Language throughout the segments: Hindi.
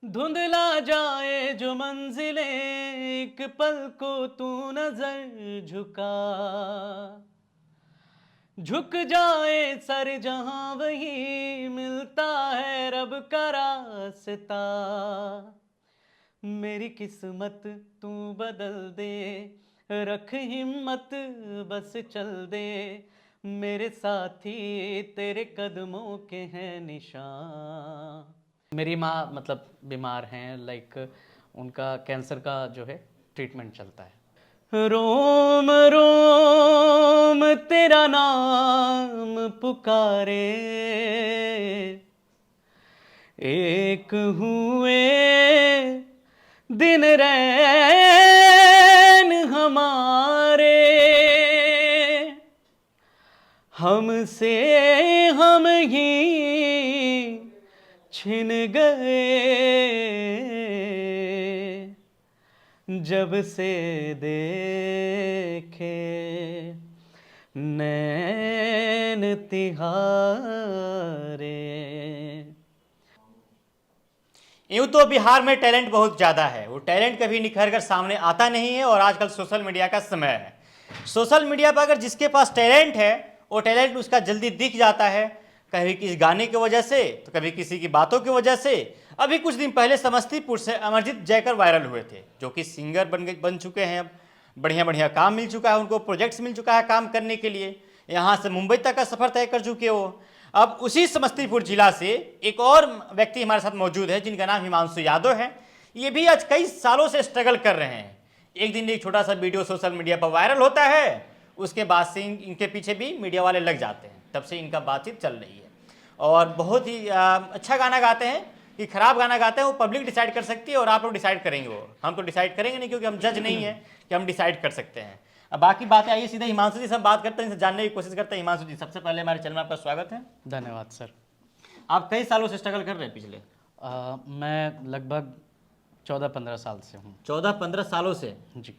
धुंधला जाए जो मंजिलें, एक पल को तू नजर झुका, झुक जाए सर जहां वही मिलता है रब का रास्ता। मेरी किस्मत तू बदल दे, रख हिम्मत बस चल दे, मेरे साथी तेरे कदमों के हैं निशान। मेरी माँ मतलब बीमार हैं, लाइक उनका कैंसर का जो है ट्रीटमेंट चलता है। रोम रोम तेरा नाम पुकारे, एक हुए दिन रैन हमारे, हमसे हम ही छिन गए, जब से देखे नैन तिहारे। यूँ तो बिहार में टैलेंट बहुत ज़्यादा है, वो टैलेंट कभी निखर कर सामने आता नहीं है। और आजकल सोशल मीडिया का समय है। सोशल मीडिया पर अगर जिसके पास टैलेंट है वो टैलेंट उसका जल्दी दिख जाता है, कभी किसी गाने की वजह से तो कभी किसी की बातों की वजह से। अभी कुछ दिन पहले समस्तीपुर से अमरजीत जयकर वायरल हुए थे, जो कि सिंगर बन चुके हैं। अब बढ़िया बढ़िया काम मिल चुका है उनको, प्रोजेक्ट्स मिल चुका है काम करने के लिए। यहाँ से मुंबई तक का सफ़र तय कर चुके हो। अब उसी समस्तीपुर जिला से एक और व्यक्ति हमारे साथ मौजूद है जिनका नाम हिमांशु यादव है। ये भी आज कई सालों से स्ट्रगल कर रहे हैं। एक दिन एक छोटा सा वीडियो सोशल मीडिया पर वायरल होता है, उसके बाद से इनके पीछे भी मीडिया वाले लग जाते हैं। तब से इनका बातचीत चल रही है और बहुत ही अच्छा गाना गाते हैं कि खराब गाना गाते हैं वो पब्लिक डिसाइड कर सकती है और आप लोग डिसाइड करेंगे। वो हम तो डिसाइड करेंगे नहीं, क्योंकि हम जज नहीं है कि हम डिसाइड कर सकते हैं। अब बाकी बातें आइए सीधे हिमांशु जी से बात करते हैं, इनसे जानने की कोशिश करते हैं। हिमांशु जी, सबसे पहले हमारे चैनल में आपका स्वागत है। धन्यवाद सर। आप कई सालों से स्ट्रगल कर रहे हैं पिछले? मैं लगभग 14-15 साल से हूँ। 14-15 सालों से? जी।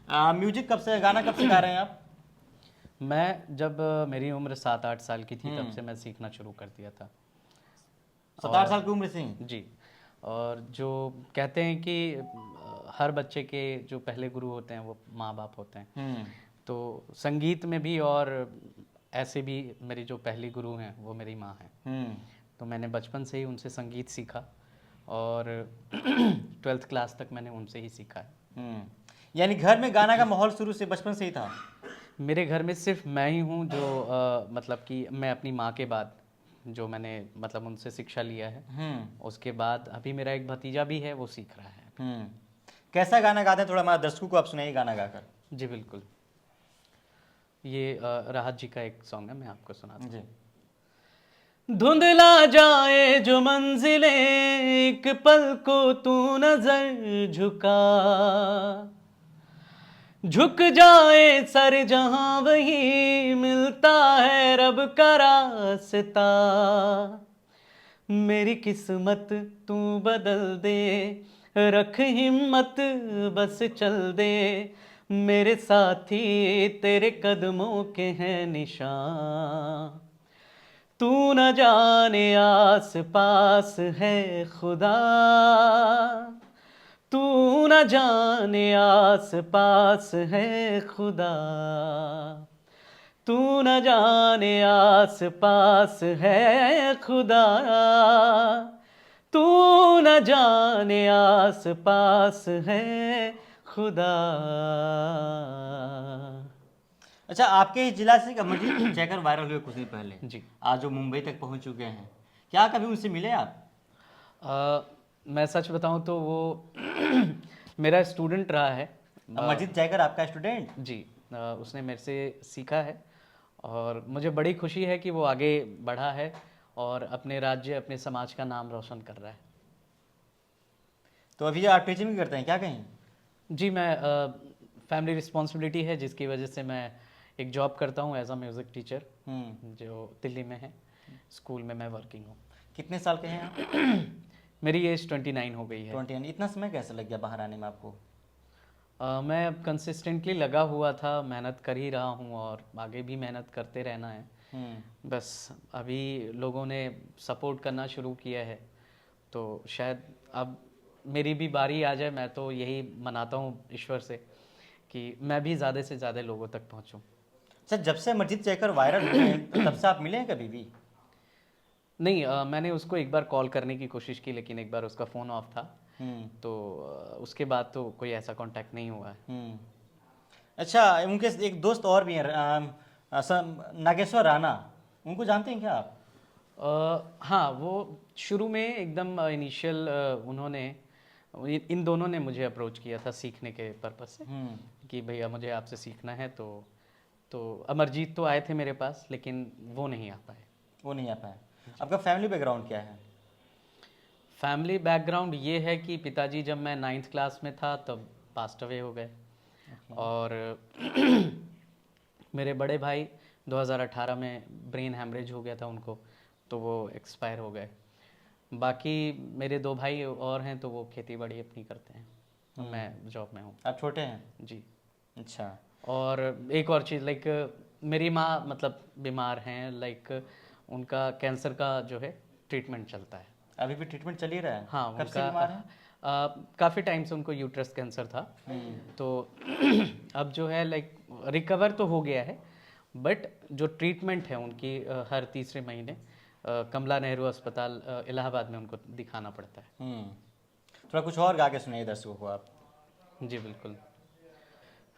म्यूजिक कब से, गाना कब से गा रहे हैं आप? मैं जब मेरी उम्र 7-8 साल की थी तब से मैं सीखना शुरू कर दिया था। 7-8 साल की उम्र से ही? जी। और जो कहते हैं कि हर बच्चे के जो पहले गुरु होते हैं वो माँ बाप होते हैं, तो संगीत में भी और ऐसे भी मेरी जो पहली गुरु हैं वो मेरी माँ हैं। तो मैंने बचपन से ही उनसे संगीत सीखा और 12th क्लास तक मैंने उनसे ही सीखा है। यानी घर में गाना का माहौल शुरू से बचपन से ही था? मेरे घर में सिर्फ मैं ही हूँ जो मतलब कि मैं अपनी माँ के बाद जो मैंने मतलब उनसे शिक्षा लिया है, उसके बाद अभी मेरा एक भतीजा भी है, वो सीख रहा है। कैसा गाना गाते हैं, थोड़ा हमारे दर्शकों को आप सुनाइए गाना गाकर। जी बिल्कुल। ये राहत जी का एक सॉन्ग है, मैं आपको सुनाता हूँ। धुंधला जाए जो मंजिलें, एक पल को तू नजर झुका, झुक जाए सर जहां वही मिलता है रब का रास्ता। मेरी किस्मत तू बदल दे, रख हिम्मत बस चल दे, मेरे साथी तेरे कदमों के हैं निशान। तू न जाने आस पास है खुदा, तू न जाने आस पास है खुदा, तू न जाने आस पास है खुदा, तू न जाने आस पास है खुदा। अच्छा, आपके ही जिला से अमरजीत जयकर वायरल हुए कुछ दिन पहले जी। आज जो मुंबई तक पहुंच चुके हैं, क्या कभी उनसे मिले आप? मैं सच बताऊं तो वो मेरा स्टूडेंट रहा है। अमरजीत जयकर आपका स्टूडेंट? जी। उसने मेरे से सीखा है और मुझे बड़ी खुशी है कि वो आगे बढ़ा है और अपने राज्य अपने समाज का नाम रोशन कर रहा है। तो अभी आप टीचिंग भी करते हैं क्या कहीं? जी, मैं फैमिली रिस्पॉन्सिबिलिटी है जिसकी वजह से मैं एक जॉब करता हूँ एज अ म्यूज़िक टीचर, जो दिल्ली में है। स्कूल में मैं वर्किंग हूँ। कितने साल के हैं आप? मेरी एज 29 हो गई है। 20। इतना समय कैसे लग गया बाहर आने में आपको? मैं अब कंसिस्टेंटली लगा हुआ था, मेहनत कर ही रहा हूँ और आगे भी मेहनत करते रहना है। बस अभी लोगों ने सपोर्ट करना शुरू किया है, तो शायद अब मेरी भी बारी आ जाए, मैं तो यही मनाता हूँ ईश्वर से कि मैं भी ज़्यादा से ज़्यादा लोगों तक पहुँचूँ। सर जब से अमरजीत जयकर वायरल हुए हैं तब से आप मिले हैं कभी भी? नहीं, मैंने उसको एक बार कॉल करने की कोशिश की, लेकिन एक बार उसका फ़ोन ऑफ था, हम्म तो उसके बाद तो कोई ऐसा कांटेक्ट नहीं हुआ है। हम्म। अच्छा, उनके एक दोस्त और भी हैं, नागेश्वर राणा, उनको जानते हैं क्या आप? हाँ, वो शुरू में एकदम इनिशियल उन्होंने इन दोनों ने मुझे अप्रोच किया था सीखने के पर्पज़ से कि भैया मुझे आपसे सीखना है, तो अमरजीत तो आए थे मेरे पास, लेकिन वो नहीं आ पाए। वो नहीं आ पाए। आपका फैमिली बैकग्राउंड क्या है? फैमिली बैकग्राउंड ये है कि पिताजी जब मैं 9th क्लास में था तब पास्ट अवे हो गए, और मेरे बड़े भाई 2018 में ब्रेन हैमरेज हो गया था उनको, तो वो एक्सपायर हो गए। बाकी मेरे 2 भाई और हैं, तो वो खेती बाड़ी अपनी करते हैं, मैं जॉब में हूँ। आप छोटे हैं? जी। अच्छा। और एक और चीज़, लाइक मेरी माँ मतलब बीमार हैं, लाइक उनका कैंसर का जो है ट्रीटमेंट चलता है। अभी भी ट्रीटमेंट चल ही रहा है? हाँ, कब से उनका बीमार है? काफ़ी टाइम से उनको यूट्रस कैंसर था, तो अब जो है लाइक रिकवर तो हो गया है, बट जो ट्रीटमेंट है उनकी हर तीसरे महीने कमला नेहरू अस्पताल इलाहाबाद में उनको दिखाना पड़ता है। थोड़ा कुछ और गा के सुनाइए दर्शकों को आप। जी बिल्कुल।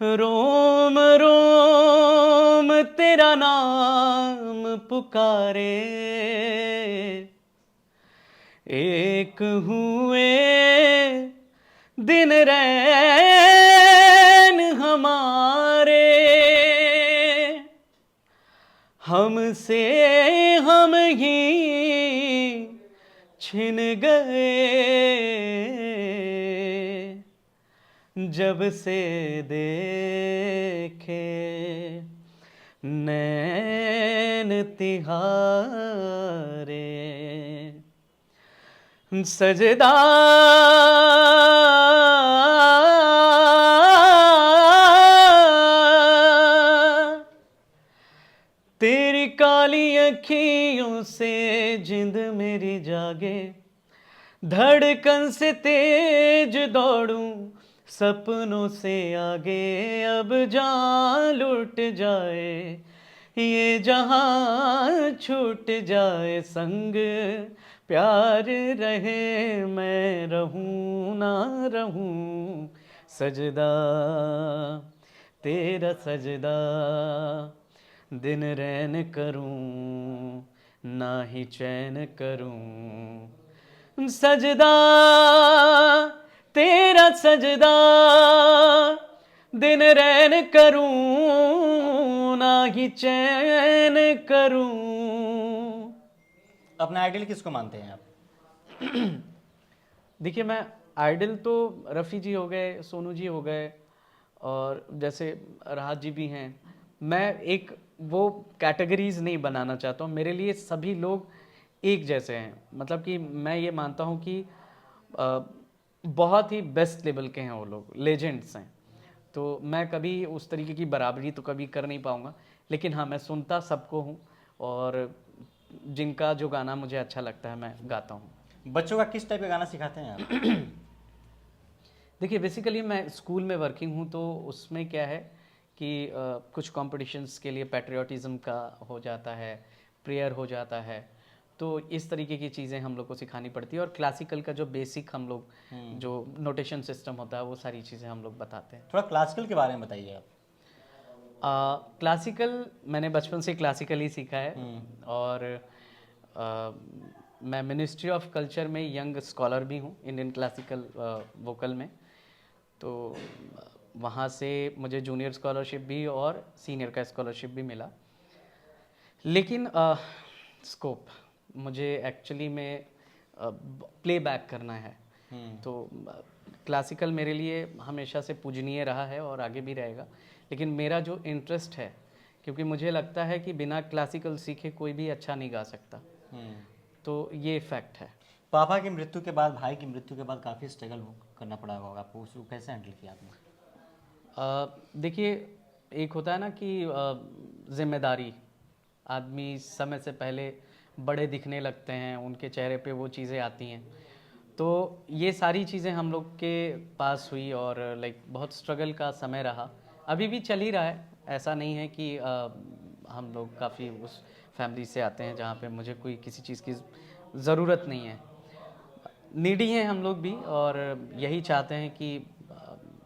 रोम रोम तेरा नाम पुकारे, एक हुए दिन रैन हमारे, हमसे हम ही छिन गए, जब से देखे नैन तिहारे, सजदा तेरी काली अखियों से जिंद मेरी जागे, धड़कन से तेज दौड़ूं सपनों से आगे, अब जान लुट जाए ये जहां छूट जाए संग, प्यार रहे मैं रहूं ना रहूं, सजदा तेरा सजदा, दिन रैन करूं ना ही चैन करूं, सजदा तेरा सजदा, दिन रैन करूं ना ही चैन करूं। अपना आइडियल किसको मानते हैं आप? देखिए, मैं आइडल तो रफ़ी जी हो गए, सोनू जी हो गए, और जैसे राहत जी भी हैं। मैं एक वो कैटेगरीज नहीं बनाना चाहता हूँ, मेरे लिए सभी लोग एक जैसे हैं। मतलब कि मैं ये मानता हूँ कि बहुत ही बेस्ट लेवल के हैं वो लोग, लेजेंड्स हैं, तो मैं कभी उस तरीके की बराबरी तो कभी कर नहीं पाऊँगा, लेकिन हाँ, मैं सुनता सबको हूँ, और जिनका जो गाना मुझे अच्छा लगता है मैं गाता हूँ। बच्चों का किस टाइप का गाना सिखाते हैं आप? देखिए, बेसिकली मैं स्कूल में वर्किंग हूँ, तो उसमें क्या है कि कुछ कॉम्पिटिशन्स के लिए पैट्रियोटिज़म का हो जाता है, प्रेयर हो जाता है, तो इस तरीके की चीज़ें हम लोग को सिखानी पड़ती है, और क्लासिकल का जो बेसिक हम लोग जो नोटेशन सिस्टम होता है वो सारी चीज़ें हम लोग बताते हैं। थोड़ा क्लासिकल के बारे में बताइए आप। क्लासिकल मैंने बचपन से क्लासिकल ही सीखा है, और मैं मिनिस्ट्री ऑफ कल्चर में यंग स्कॉलर भी हूँ इंडियन क्लासिकल वोकल में, तो वहाँ से मुझे जूनियर स्कॉलरशिप भी और सीनियर का स्कॉलरशिप भी मिला। लेकिन स्कोप मुझे एक्चुअली में प्ले बैक करना है, तो क्लासिकल मेरे लिए हमेशा से पूजनीय रहा है और आगे भी रहेगा, लेकिन मेरा जो इंटरेस्ट है, क्योंकि मुझे लगता है कि बिना क्लासिकल सीखे कोई भी अच्छा नहीं गा सकता, तो ये फैक्ट है। पापा की मृत्यु के बाद, भाई की मृत्यु के बाद काफ़ी स्ट्रगल करना पड़ा होगा आपको, उसको कैसे हैंडल किया आपने? देखिए, एक होता है ना कि जिम्मेदारी, आदमी समय से पहले बड़े दिखने लगते हैं, उनके चेहरे पे वो चीज़ें आती हैं, तो ये सारी चीज़ें हम लोग के पास हुई और लाइक बहुत स्ट्रगल का समय रहा, अभी भी चल ही रहा है। ऐसा नहीं है कि हम लोग काफ़ी उस फैमिली से आते हैं जहाँ पे मुझे कोई किसी चीज़ की ज़रूरत नहीं है। नीडी हैं हम लोग भी और यही चाहते हैं कि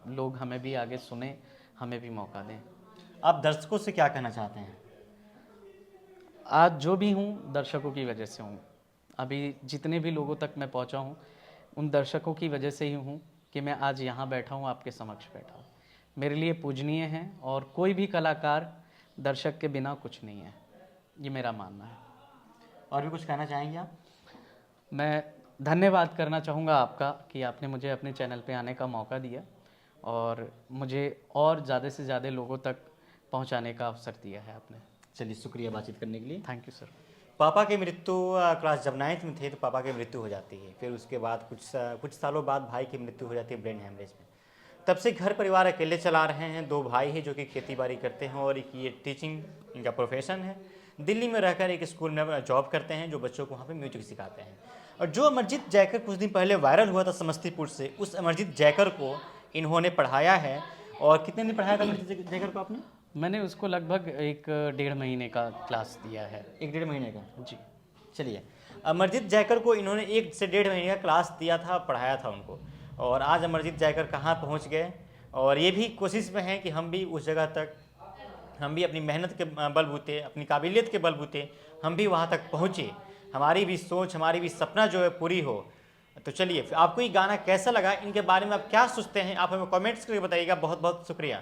लोग हमें भी आगे सुने, हमें भी मौका दें। आप दर्शकों से क्या कहना चाहते हैं? आज जो भी हूँ दर्शकों की वजह से हूँ। अभी जितने भी लोगों तक मैं पहुँचा हूँ उन दर्शकों की वजह से ही हूँ कि मैं आज यहाँ बैठा हूँ, आपके समक्ष बैठा हूँ। मेरे लिए पूजनीय है और कोई भी कलाकार दर्शक के बिना कुछ नहीं है, ये मेरा मानना है। और भी कुछ कहना चाहेंगे आप? मैं धन्यवाद करना चाहूँगा आपका कि आपने मुझे अपने चैनल पे आने का मौका दिया और मुझे और ज़्यादा से ज़्यादा लोगों तक पहुँचाने का अवसर दिया है आपने। चलिए, शुक्रिया बातचीत करने के लिए। Thank you sir. पापा की मृत्यु क्लास जब 9th में थे तो पापा की मृत्यु हो जाती है, फिर उसके बाद कुछ सालों बाद भाई की मृत्यु हो जाती है ब्रेन हेमरेज में। तब से घर परिवार अकेले चला रहे हैं। 2 भाई हैं जो कि खेती बाड़ी करते हैं और एक ये टीचिंग इनका प्रोफेशन है। दिल्ली में रहकर एक स्कूल में जॉब करते हैं जो बच्चों को वहाँ पे म्यूजिक सिखाते हैं। और जो अमरजीत जैकर कुछ दिन पहले वायरल हुआ था समस्तीपुर से, उस अमरजीत जैकर को इन्होंने पढ़ाया है। और कितने दिन पढ़ाया था अमरजीत जैकर को आपने? मैंने उसको लगभग 1-1.5 महीने का क्लास दिया है। 1-1.5 महीने का? जी। चलिए, अमरजीत जैकर को इन्होंने 1 से 1.5 महीने का क्लास दिया था, पढ़ाया था उनको। और आज अमरजीत जैकर कहाँ पहुँच गए और ये भी कोशिश में हैं कि हम भी उस जगह तक, हम भी अपनी मेहनत के बलबूते, अपनी काबिलियत के बलबूते हम भी वहाँ तक पहुँचे, हमारी भी सोच, हमारी भी सपना जो है पूरी हो। तो चलिए, आपको ये गाना कैसा लगा, इनके बारे में आप क्या सोचते हैं, आप हमें कमेंट्स करके बताइएगा। बहुत बहुत शुक्रिया।